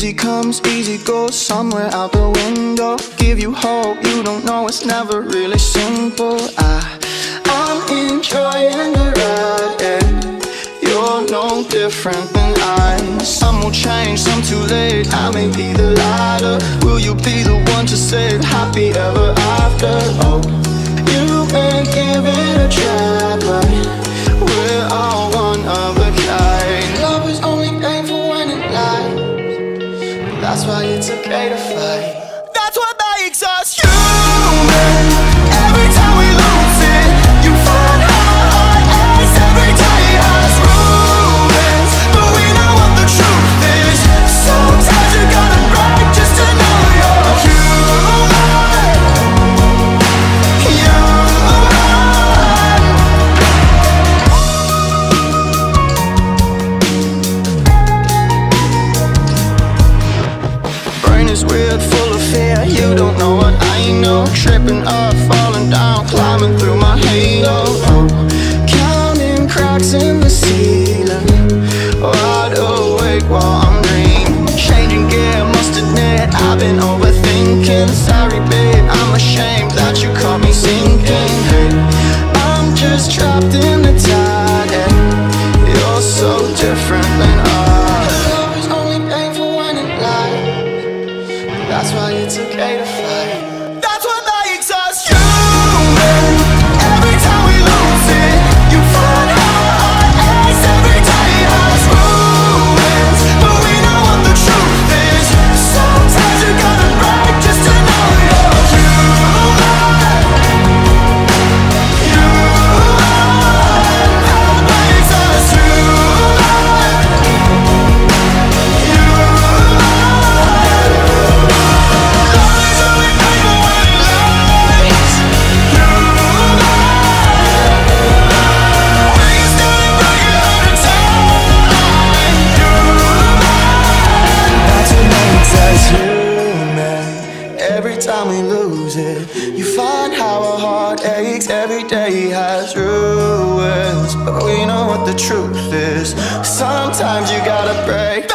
Easy comes, easy goes, somewhere out the window. Give you hope, you don't know it's never really simple. I'm enjoying the ride, and you're no different than I. Some will change, some too late, I may be the latter. Will you be the one to say happy ever after? Oh, you may give it a try, but we're all one of a kind. Love is only painful when it lies. That's why it's okay to fight. That's what makes us human. Every time we lose it, you find our aches. Every day has rumors, but we know what the truth is. Sometimes you gotta break just to know you're human. Brain is weird, full of fear. You don't know what I know. Tripping up, falling down, climbing through my halo. Oh, counting cracks in the ceiling, wide awake while I'm dreaming. Changing gear, must admit I've been overthinking. Sorry babe, I'm ashamed that you caught me sinking. Hey, I'm just trapped in the tide, and you're so different than us. Love is only painful when it lies. That's why it's okay to fight. That's what makes us human. Every time we lose it, you find our aches. Every day has rumors, but we know what the truth is. Sometimes you gotta break just to know you're human. That makes us human. Every time we lose it, you find how our heart aches. Every day has ruins, but we know what the truth is. Sometimes you gotta break.